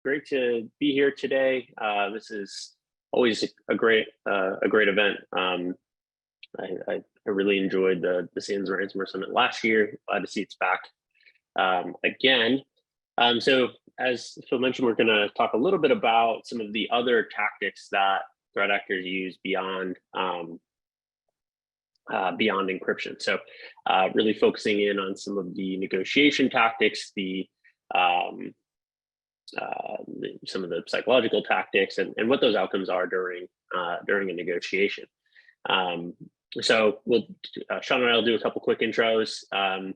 great to be here today. This is always a great event. I really enjoyed the SANS Ransomware Summit last year. Glad to see it's back again. So as Phil mentioned, we're going to talk a little bit about some of the other tactics that threat actors use beyond encryption. So really focusing in on some of the negotiation tactics, some of the psychological tactics, and what those outcomes are during a negotiation. So Sean and I will do a couple quick intros, and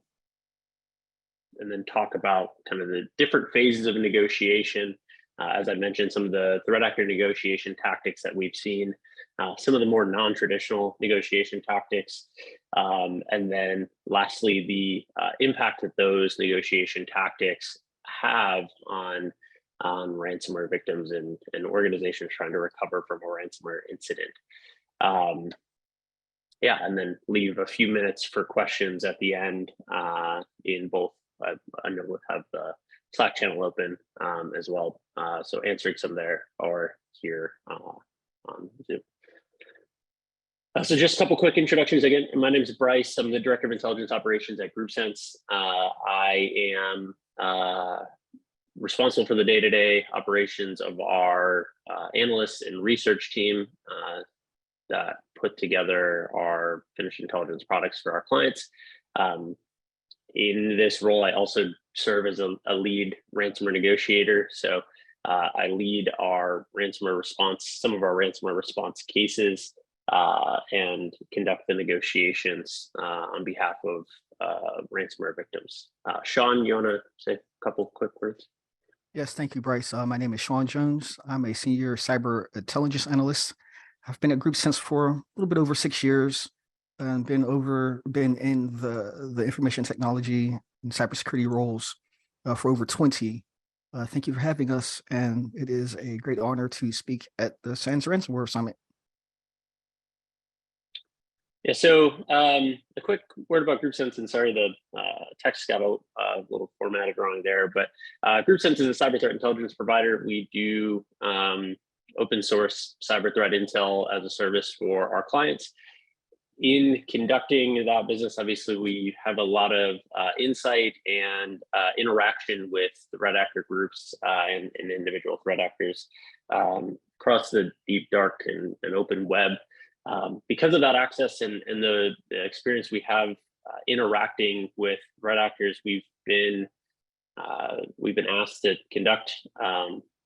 then talk about kind of the different phases of a negotiation. As I mentioned, some of the threat actor negotiation tactics that we've seen, some of the more non-traditional negotiation tactics, and then lastly, the impact that those negotiation tactics have on ransomware victims and organizations trying to recover from a ransomware incident. Yeah, and then leave a few minutes for questions at the end in both. I know we'll have the Slack channel open as well, so answering some there or here on Zoom. So just a couple quick introductions. Again, my name is Bryce. I'm the Director of Intelligence Operations at GroupSense. I am responsible for the day-to-day operations of our analysts and research team that put together our finished intelligence products for our clients. In this role, I also serve as a lead ransomware negotiator. So I lead our ransomware response, some of our ransomware response cases, and conduct the negotiations on behalf of ransomware victims. Sean, you want to say a couple quick words? Yes, thank you, Bryce. My name is Sean Jones. I'm a senior cyber intelligence analyst. I've been at GroupSense for a little bit over 6 years, and been in the information technology and cybersecurity roles for over 20. Thank you for having us, and it is a great honor to speak at the SANS Ransomware Summit. Yeah, so a quick word about GroupSense, and sorry, the text got a little formatted wrong there, but GroupSense is a cyber threat intelligence provider. We do open source cyber threat intel as a service for our clients. In conducting that business, obviously, we have a lot of insight and interaction with threat actor groups and individual threat actors across the deep, dark, and open web. Because of that access and the experience we have interacting with threat actors, we've been asked to conduct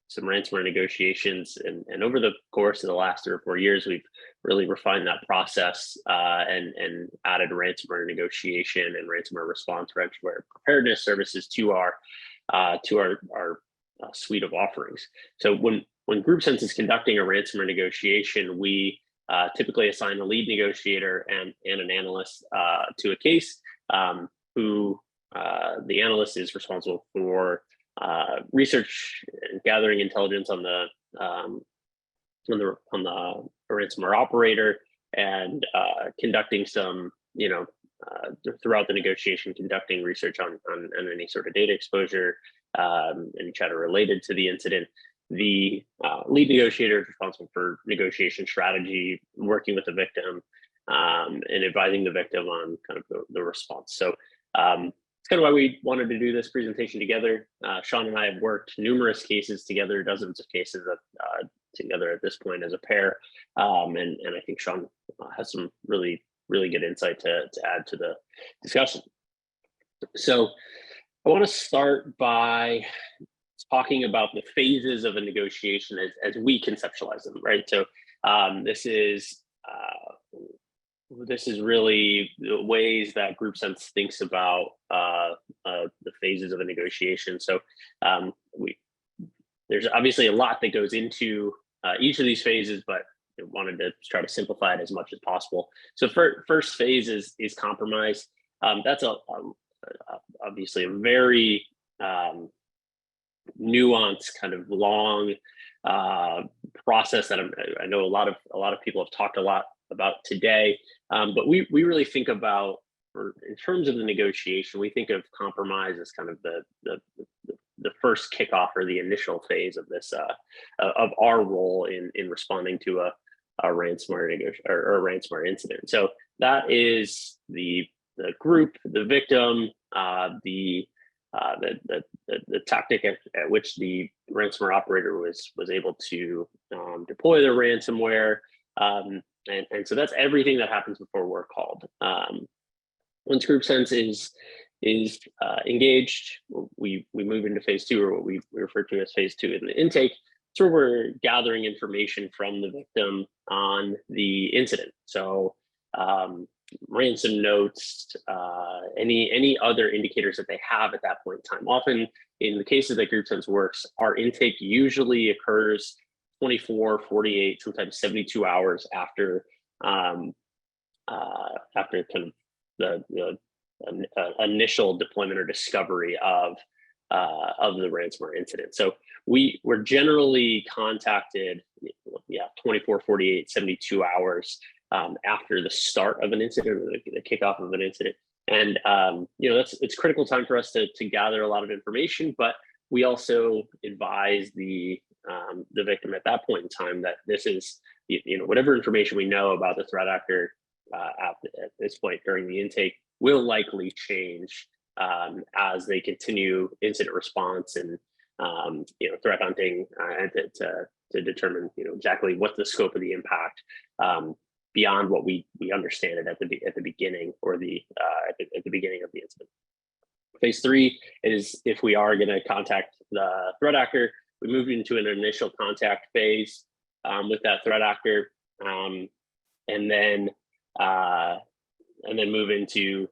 some ransomware negotiations, and over the course of the last 3 or 4 years, we've really refined that process and added ransomware negotiation and ransomware response, ransomware preparedness services to our suite of offerings. So when GroupSense is conducting a ransomware negotiation, we typically assign a lead negotiator and an analyst to a case, who the analyst is responsible for research and gathering intelligence on the ransomware operator, and conducting some, throughout the negotiation, conducting research on any sort of data exposure, and chatter related to the incident. The lead negotiator is responsible for negotiation strategy, working with the victim, and advising the victim on kind of the response. So it's kind of why we wanted to do this presentation together. Sean and I have worked numerous cases together, dozens of cases together at this point as a pair, and I think Sean has some really good insight to add to the discussion. So I want to start by talking about the phases of a negotiation as we conceptualize them, right? So this is really the ways that GroupSense thinks about the phases of a negotiation. So there's obviously a lot that goes into each of these phases, but I wanted to try to simplify it as much as possible. So first phase is compromise. That's obviously a very nuanced, kind of long process that I know a lot of people have talked a lot about today, but we really think about, or in terms of the negotiation, we think of compromise as kind of the the first kickoff or the initial phase of this of our role in responding to a ransomware or a ransomware incident. So that is the group, the victim, the tactic at which the ransomware operator was able to deploy the ransomware, and so that's everything that happens before we're called. Once GroupSense is engaged, we move into phase 2, or what we refer to as phase 2 in the intake. So we're gathering information from the victim on the incident. So ransom notes, any other indicators that they have at that point in time. Often in the cases that GroupSense works, our intake usually occurs 24, 48, sometimes 72 hours after after kind of the initial deployment or discovery of the ransomware incident. So we're generally contacted 24, 48, 72 hours after the start of an incident, or the kickoff of an incident. And it's critical time for us to gather a lot of information, but we also advise the victim at that point in time that this is, whatever information we know about the threat actor at this point during the intake will likely change as they continue incident response and threat hunting to determine exactly what the scope of the impact beyond what we understand it at the beginning, or at the beginning of the incident. Phase 3 is if we are going to contact the threat actor, we move into an initial contact phase with that threat actor, and then move into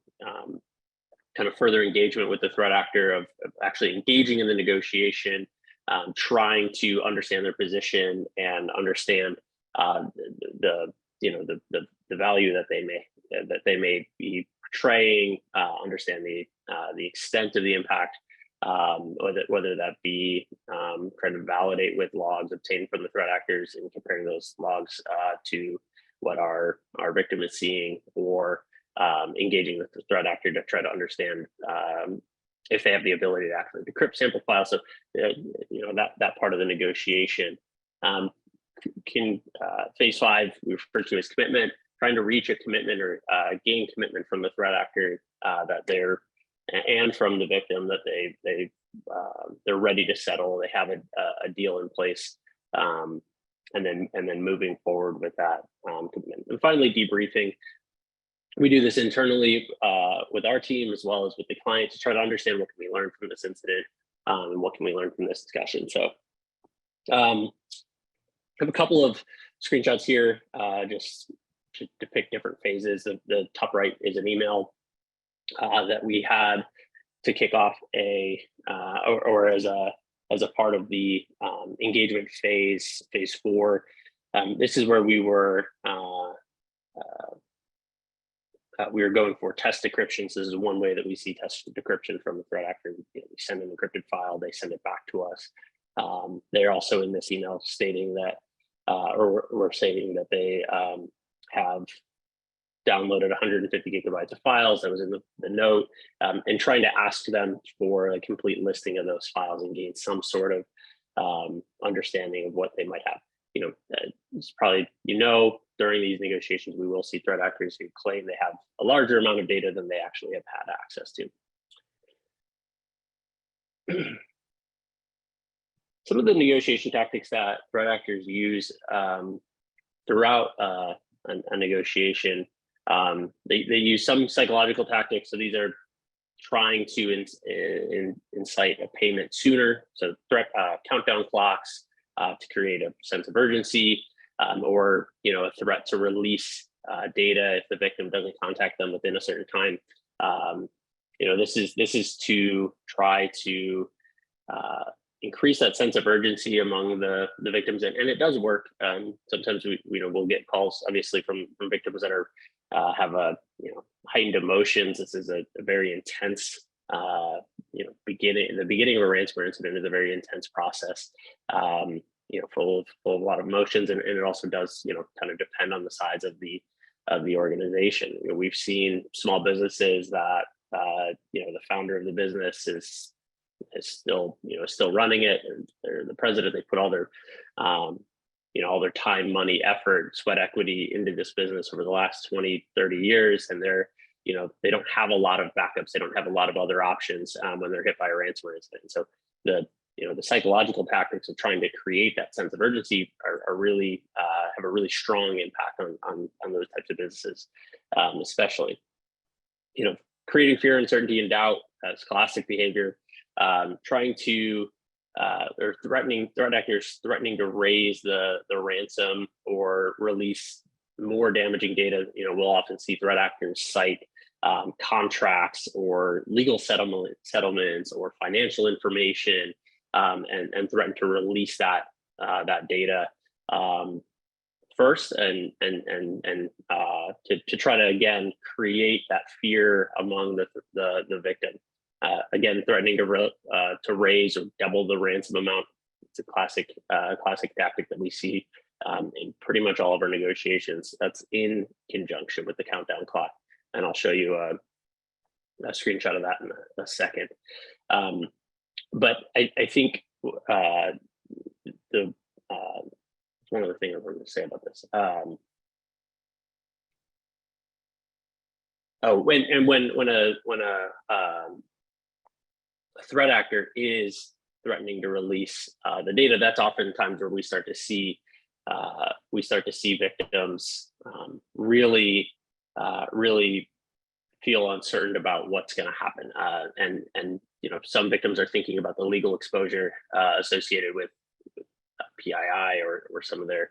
kind of further engagement with the threat actor of actually engaging in the negotiation, trying to understand their position and understand the value that they may be portraying, understand the extent of the impact, whether that be trying to validate with logs obtained from the threat actors and comparing those logs to what our victim is seeing, or engaging with the threat actor to try to understand if they have the ability to actually decrypt sample files. So that part of the negotiation. Phase 5 we refer to as commitment, trying to reach a commitment or gain commitment from the threat actor that and from the victim that they're ready to settle, they have a deal in place, and then moving forward with that commitment. And finally, debriefing. We do this internally with our team as well as with the client to try to understand what can we learn from this incident, and what can we learn from this discussion. So I have a couple of screenshots here just to depict different phases. The top right is an email that we had to kick off or as a part of the engagement phase 4. This is where we were going for test decryption. So this is one way that we see test decryption from the threat actor. We send an encrypted file, they send it back to us. They're also in this email stating that, or we're stating that they have downloaded 150 gigabytes of files. That was in the note, and trying to ask them for a complete listing of those files and gain some sort of understanding of what they might have. It's probably, during these negotiations, we will see threat actors who claim they have a larger amount of data than they actually have had access to. Some of the negotiation tactics that threat actors use throughout a negotiation, they use some psychological tactics. So these are trying to incite a payment sooner. So threat countdown clocks to create a sense of urgency, or a threat to release data if the victim doesn't contact them within a certain time. This is to try to increase that sense of urgency among the victims, and it does work. Sometimes we'll get calls, obviously, from victims that are have heightened emotions. This is a very intense beginning. The beginning of a ransomware incident is a very intense process, full of a lot of emotions, and it also does kind of depend on the size of the organization. We've seen small businesses that the founder of the business is is still, still running it. They're the president. They put all their, all their time, money, effort, sweat equity into this business over the last 20, 30 years. And they're, they don't have a lot of backups. They don't have a lot of other options when they're hit by a ransomware incident. So the psychological tactics of trying to create that sense of urgency are really have a really strong impact on those types of businesses, especially, creating fear, uncertainty, and doubt as classic behavior, trying to or threat actors threatening to raise the ransom or release more damaging data. We'll often see threat actors cite contracts or legal settlements or financial information, and threaten to release that data first, and to try to again create that fear among the victim. Again, threatening to raise or double the ransom amount. It's a classic tactic that we see in pretty much all of our negotiations. That's in conjunction with the countdown clock, and I'll show you a screenshot of that in a second. But I think one other thing I wanted to say about this. When a threat actor is threatening to release the data, that's oftentimes where we start to see victims really feel uncertain about what's going to happen, and some victims are thinking about the legal exposure associated with PII or some of their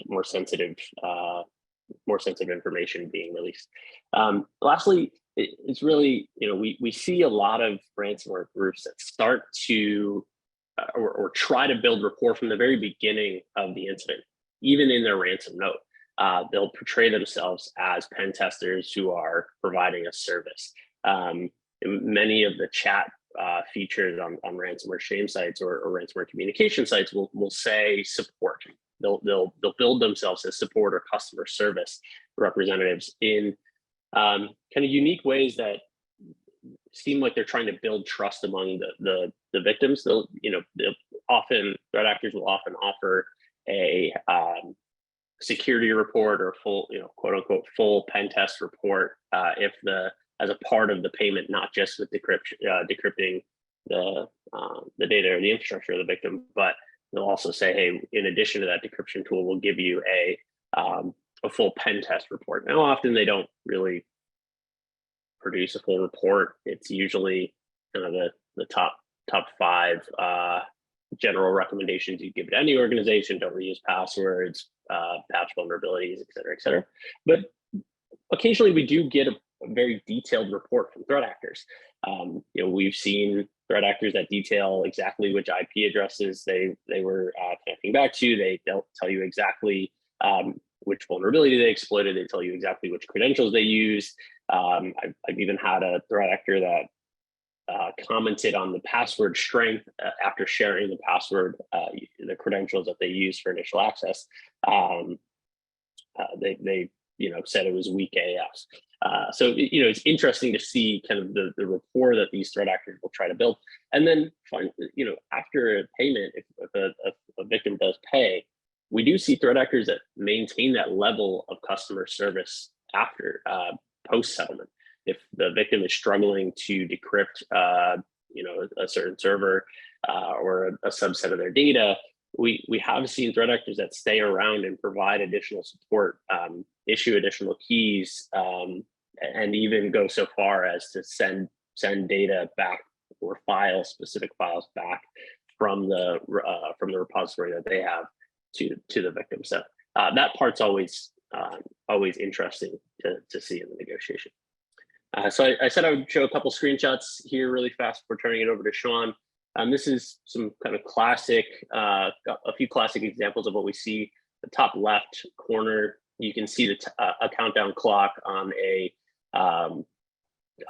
more sensitive information being released. Lastly, it's really, we see a lot of ransomware groups that start to or try to build rapport from the very beginning of the incident, even in their ransom note. They'll portray themselves as pen testers who are providing a service. Many of the chat features on ransomware shame sites or ransomware communication sites will say support. They'll build themselves as support or customer service representatives in kind of unique ways that seem like they're trying to build trust among the victims. They'll often, threat actors will often offer a security report or full, quote unquote, full pen test report as a part of the payment, not just with decrypting the data or the infrastructure of the victim, but they'll also say, hey, in addition to that decryption tool, we'll give you a full pen test report. Now, often they don't really produce a full report. It's usually kind of the top 5 general recommendations you give to any organization. Don't reuse passwords, patch vulnerabilities, et cetera, et cetera. But occasionally we do get a very detailed report from threat actors. We've seen threat actors that detail exactly which IP addresses they were connecting back to. They'll tell you exactly which vulnerability they exploited. They tell you exactly which credentials they used. I've even had a threat actor that commented on the password strength after sharing the password, the credentials that they used for initial access. They said it was weak AF. So it's interesting to see kind of the rapport that these threat actors will try to build, and then after a payment, if a victim does pay, we do see threat actors that maintain that level of customer service after post settlement. If the victim is struggling to decrypt a certain server or a subset of their data, we have seen threat actors that stay around and provide additional support, issue additional keys, and even go so far as to send data back or specific files back from the repository that they have to the victim. So that part's always interesting to see in the negotiation. So I said I would show a couple screenshots here really fast before turning it over to Sean. This is some kind of classic, a few classic examples of what we see. The top left corner, you can see a countdown clock on a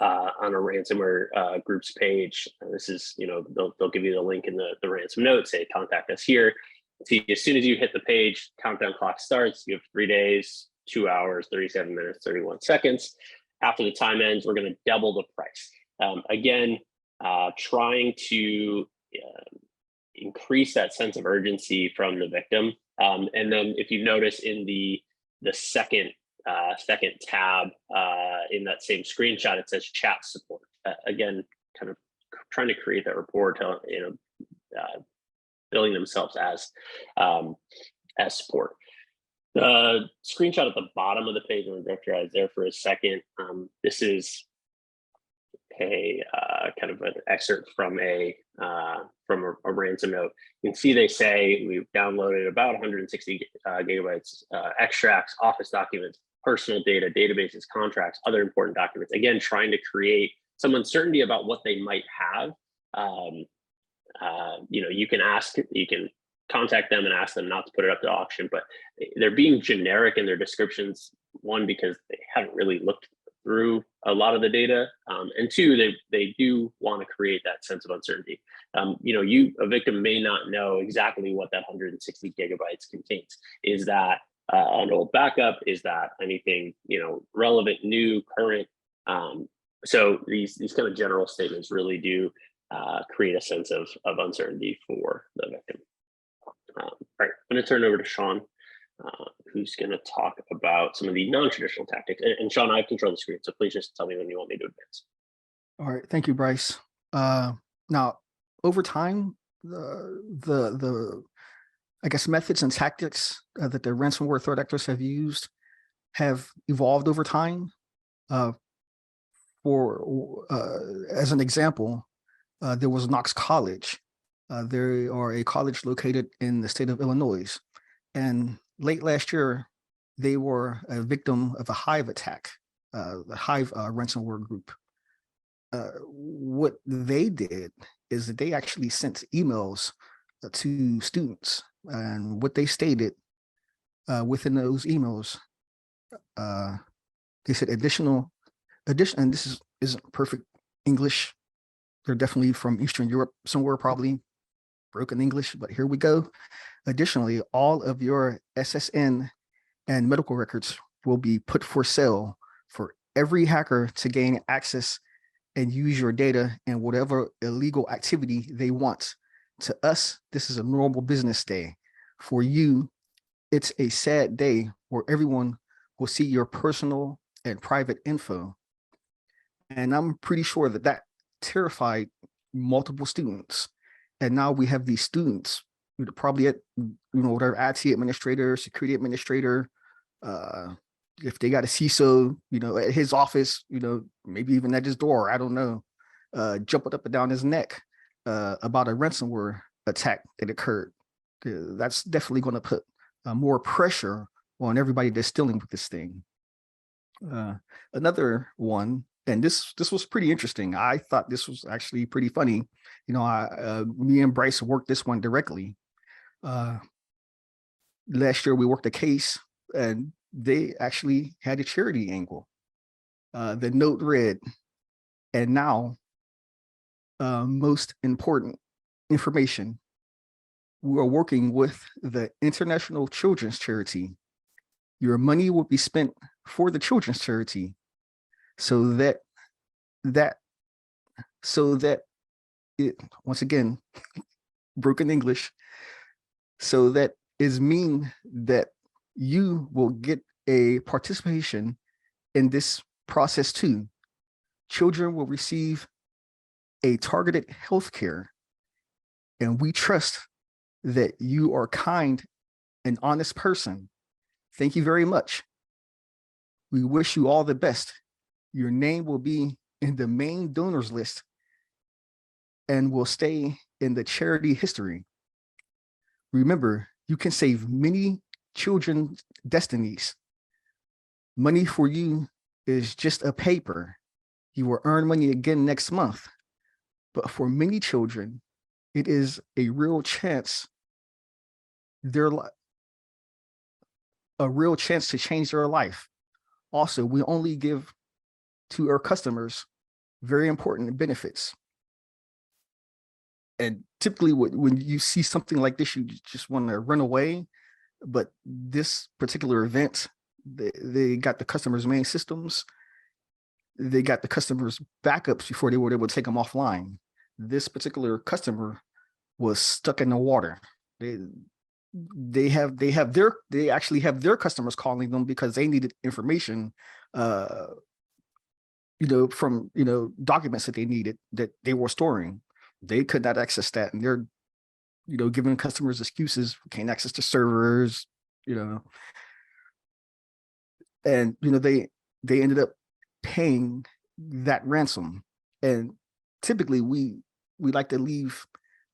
ransomware groups page. This is, they'll give you the link in the ransom note, say contact us here. See, as soon as you hit the page, countdown clock starts. You have 3 days, 2 hours, 37 minutes, 31 seconds. After the time ends, we're going to double the price. Again, trying to increase that sense of urgency from the victim. And then if you notice in the second tab in that same screenshot, it says chat support. Again, kind of trying to create that rapport, billing themselves as support. The screenshot at the bottom of the page, I'm going to direct your eyes there for a second. This is a kind of an excerpt from a ransom note. You can see they say we've downloaded about 160 gigabytes extracts, office documents, personal data, databases, contracts, other important documents. Again, trying to create some uncertainty about what they might have. You can contact them and ask them not to put it up to auction, but they're being generic in their descriptions. One, because they haven't really looked through a lot of the data, and two, they do want to create that sense of uncertainty. A victim may not know exactly what that 160 gigabytes contains. Is that an old backup? Is that anything relevant, new, current? So these kind of general statements really do create a sense of uncertainty for the victim. All right, I'm going to turn it over to Sean, who's going to talk about some of the non-traditional tactics. And Sean, I control the screen, so please just tell me when you want me to advance. All right, thank you, Bryce. Now, over time, the I guess methods and tactics that the ransomware threat actors have used have evolved over time. As an example, there was Knox College. They are a college located in the state of Illinois. And late last year, they were a victim of a Hive attack, the Hive ransomware group. What they did is that they actually sent emails to students. And what they stated within those emails, they said addition, and this isn't perfect English. They're definitely from Eastern Europe somewhere, probably broken English, but here we go. Additionally, all of your SSN and medical records will be put for sale for every hacker to gain access and use your data in whatever illegal activity they want. To us, this is a normal business day. For you, it's a sad day where everyone will see your personal and private info. And I'm pretty sure that terrified multiple students. And now we have these students, probably at, their IT administrator, security administrator, if they got a CISO, at his office, maybe even at his door, I don't know, jumping up and down his neck about a ransomware attack that occurred. That's definitely going to put more pressure on everybody that's dealing with this thing. Another one, and this was pretty interesting. I thought this was actually pretty funny. Me and Bryce worked this one directly. Last year we worked a case, and they actually had a charity angle. The note read, and now, most important information, we are working with the International Children's Charity. Your money will be spent for the children's charity, so that it, once again, broken English, so that is mean that you will get a participation in this process too. Children will receive a targeted health care, and we trust that you are kind and honest person. Thank you very much. We wish you all the best. Your name will be in the main donors list and will stay in the charity history. Remember, you can save many children's destinies. Money for you is just a paper. You will earn money again next month. But for many children, it is a real chance, a real chance to change their life. Also, we only give to our customers very important benefits. And typically when you see something like this, you just want to run away. But this particular event, they got the customer's main systems. They got the customer's backups before they were able to take them offline. this particular customer was stuck in the water. They actually have their customers calling them because they needed information, from documents that they needed that they were storing. They could not access that, and they're giving customers excuses, can't access the servers, and they ended up paying that ransom. And typically we like to leave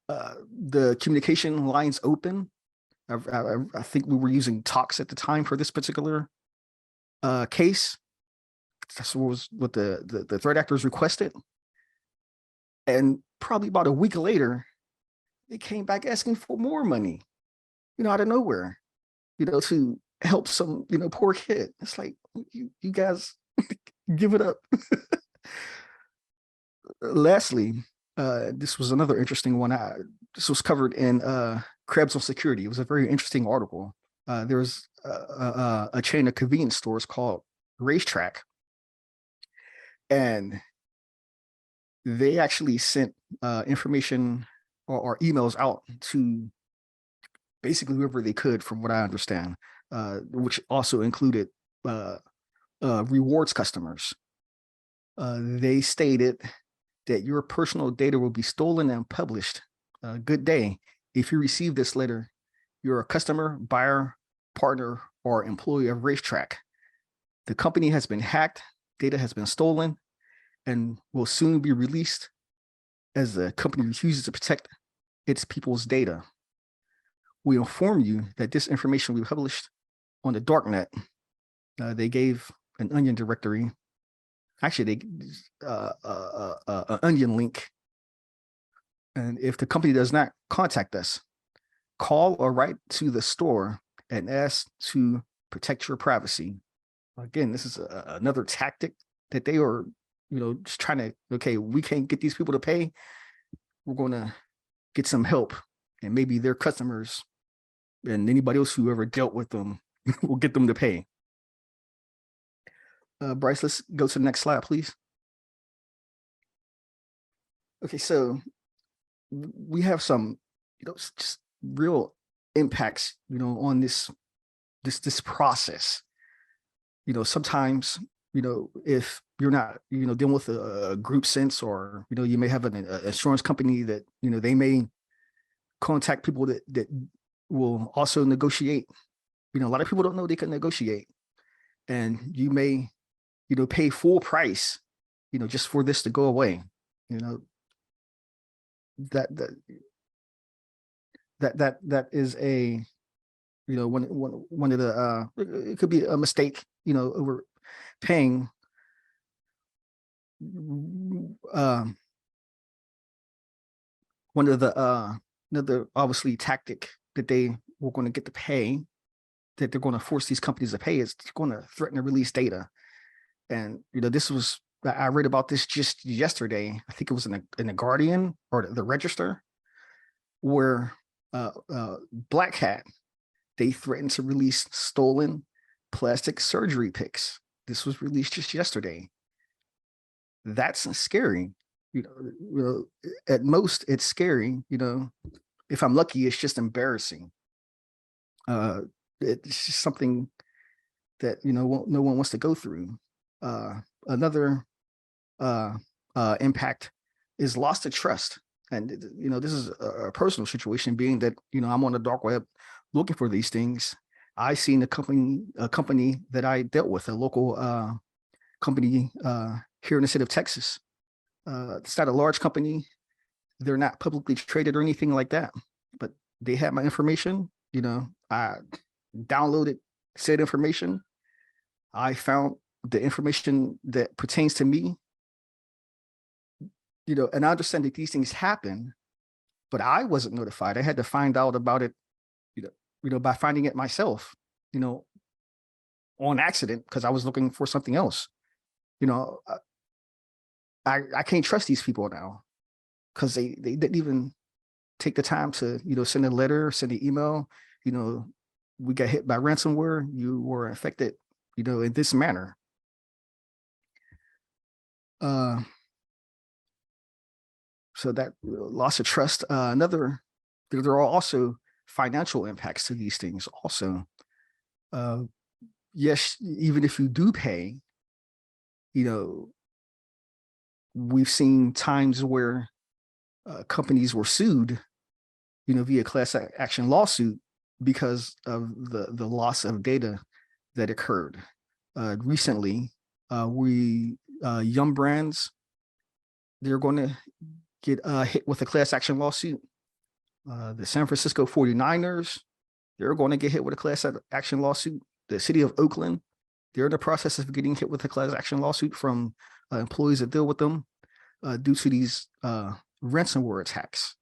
the communication lines open. I think we were using Talks at the time for this particular case. That's what the threat actors requested. And probably about a week later, they came back asking for more money, out of nowhere, to help some, poor kid. It's like, you guys give it up. Lastly, this was another interesting one. This was covered in Krebs on Security. It was a very interesting article. There was a chain of convenience stores called Racetrack, and they actually sent information or emails out to basically whoever they could, from what I understand, which also included rewards customers. They stated that your personal data will be stolen and published. Good day. If you receive this letter, you're a customer, buyer, partner, or employee of Racetrack. The company has been hacked, data has been stolen, and will soon be released as the company refuses to protect its people's data. We inform you that this information will be published on the darknet. They gave an Onion directory. Actually, they an Onion link. And if the company does not contact us, call or write to the store and ask to protect your privacy. Again, this is another tactic that they are, just trying to, okay, we can't get these people to pay. We're going to get some help, and maybe their customers and anybody else who ever dealt with them will get them to pay. Bryce, let's go to the next slide, please. Okay, so we have some, just real impacts, on this process. Sometimes, if you're not, dealing with a GroupSense, or, you may have an insurance company that, they may contact people that will also negotiate. A lot of people don't know they can negotiate, and you may, pay full price, just for this to go away. That is a, one of the it could be a mistake, over paying. One of the another obviously tactic that they were going to get to pay, that they're going to force these companies to pay, is going to threaten to release data. And this was, I read about this just yesterday. I think it was in the Guardian or the Register, where Black Hat, they threatened to release stolen plastic surgery pics. This was released just yesterday. That's scary. At most it's scary. If I'm lucky, it's just embarrassing. It's just something that no one wants to go through. Another impact is loss of trust. And this is a personal situation, being that I'm on the dark web looking for these things. I seen a company that I dealt with, a local company here in the state of Texas. It's not a large company. They're not publicly traded or anything like that, but they had my information. I downloaded said information. I found the information that pertains to me, and I understand that these things happen, but I wasn't notified. I had to find out about it, by finding it myself, on accident, because I was looking for something else. I can't trust these people now, because they didn't even take the time to, send a letter, send an email, we got hit by ransomware, you were infected, in this manner. So that loss of trust. There are also financial impacts to these things also. Yes, even if you do pay, we've seen times where companies were sued, via class action lawsuit because of the loss of data that occurred. Recently, Yum Brands, they're going to get hit with a class action lawsuit. The San Francisco 49ers, they're going to get hit with a class action lawsuit. The city of Oakland, they're in the process of getting hit with a class action lawsuit from employees that deal with them due to these ransomware attacks.